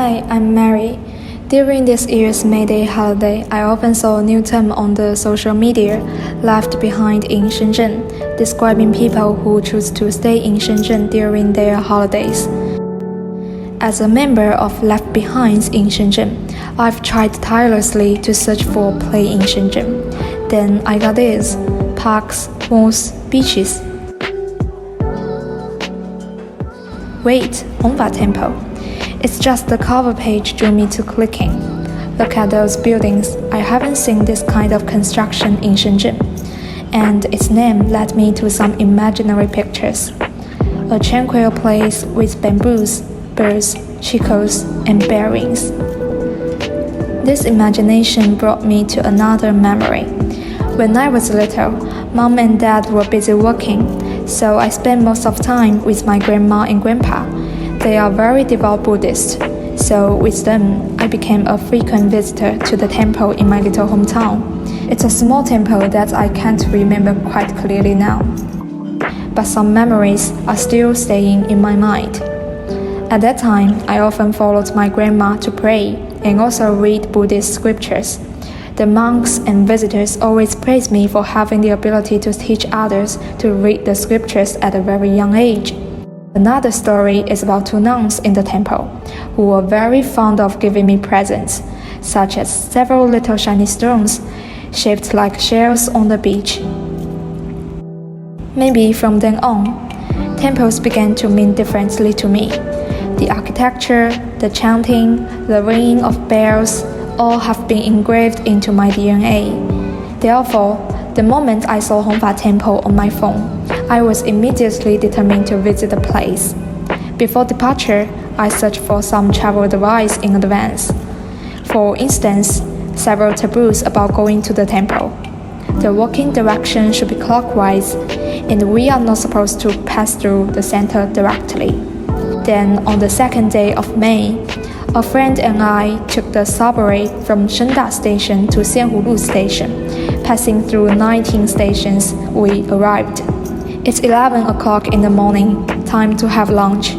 Hi, I'm Mary. During this year's May Day holiday, I often saw a new term on the social media, left behind in Shenzhen, describing people who choose to stay in Shenzhen during their holidays. As a member of Left Behinds in Shenzhen, I've tried tirelessly to search for a play in Shenzhen. Then I got this: parks, malls, beaches. Wait, Hongfa Temple. It's just the cover page drew me to clicking. Look at those buildings. I haven't seen this kind of construction in Shenzhen. And its name led me to some imaginary pictures. A tranquil place with bamboos, birds, chickens, and bearings. This imagination brought me to another memory. When I was little, Mom and Dad were busy working, so I spent most of the time with my grandma and grandpa. They are very devout Buddhists, so with them, I became a frequent visitor to the temple in my little hometown. It's a small temple that I can't remember quite clearly now, but some memories are still staying in my mind. At that time, I often followed my grandma to pray and also read Buddhist scriptures. The monks and visitors always praised me for having the ability to teach others to read the scriptures at a very young age. Another story is about two nuns in the temple, who were very fond of giving me presents, such as several little shiny stones, shaped like shells on the beach. Maybe from then on, temples began to mean differently to me. The architecture, the chanting, the ringing of bells, all have been engraved into my DNA. Therefore, the moment I saw Hongfa Temple on my phone, I was immediately determined to visit the place. Before departure, I searched for some travel advice in advance. For instance, several taboos about going to the temple. The walking direction should be clockwise, and we are not supposed to pass through the center directly. Then, on the second day of May, a friend and I took the subway from Shenda Station to Xianhulu Station. Passing through 19 stations, we arrived. It's 11 o'clock in the morning, time to have lunch.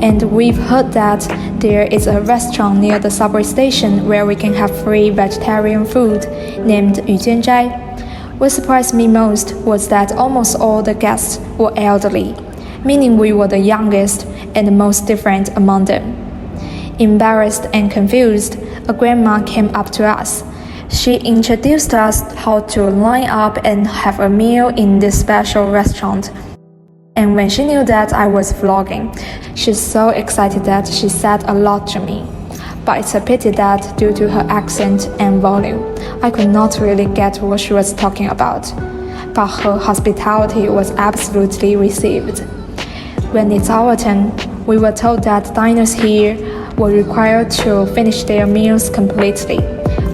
And we've heard that there is a restaurant near the subway station where we can have free vegetarian food named Yujianzhai. What surprised me most was that almost all the guests were elderly, meaning we were the youngest and the most different among them. Embarrassed and confused, a grandma came up to us. She introduced us how to line up and have a meal in this special restaurant. And when she knew that I was vlogging, she's so excited that she said a lot to me. But it's a pity that due to her accent and volume, I could not really get what she was talking about. But her hospitality was absolutely received. When it's our turn, we were told that diners here were required to finish their meals completely.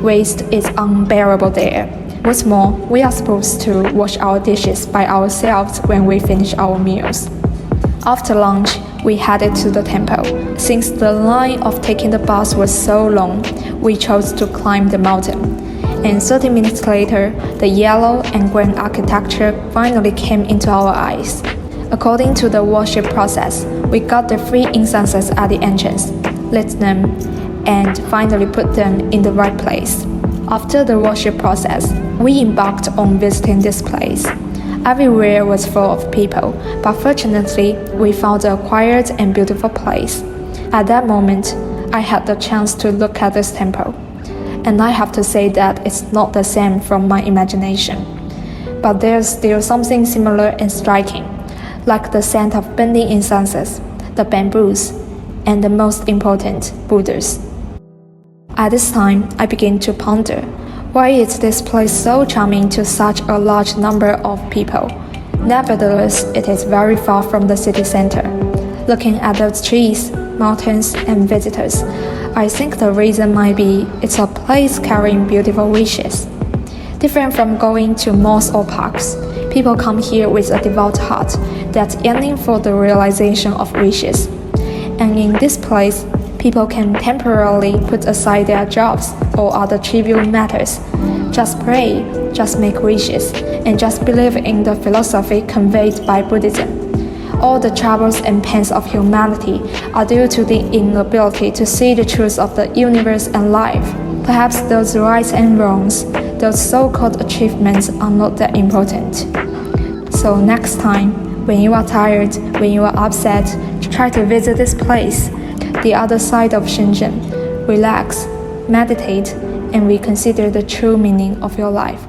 Waste is unbearable there. What's more, we are supposed to wash our dishes by ourselves when we finish our meals. After lunch, we headed to the temple. Since the line of taking the bus was so long, we chose to climb the mountain. And 30 minutes later, the yellow and green architecture finally came into our eyes. According to the worship process, we got the free incenses at the entrance, lit them, and finally put them in the right place. After the worship process, we embarked on visiting this place. Everywhere was full of people, but fortunately, we found a quiet and beautiful place. At that moment, I had the chance to look at this temple, and I have to say that it's not the same from my imagination. But there's still something similar and striking, like the scent of burning incenses, the bamboos, and the most important, Buddhas. At this time, I began to ponder, why is this place so charming to such a large number of people? Nevertheless, it is very far from the city center. Looking at those trees, mountains, and visitors, I think the reason might be it's a place carrying beautiful wishes. Different from going to malls or parks, people come here with a devout heart that's yearning for the realization of wishes. And in this place, people can temporarily put aside their jobs or other trivial matters. Just pray, just make wishes, and just believe in the philosophy conveyed by Buddhism. All the troubles and pains of humanity are due to the inability to see the truth of the universe and life. Perhaps those rights and wrongs, those so-called achievements are not that important. So next time, when you are tired, when you are upset, try to visit this place, the other side of Shenzhen. Relax, meditate, and reconsider the true meaning of your life.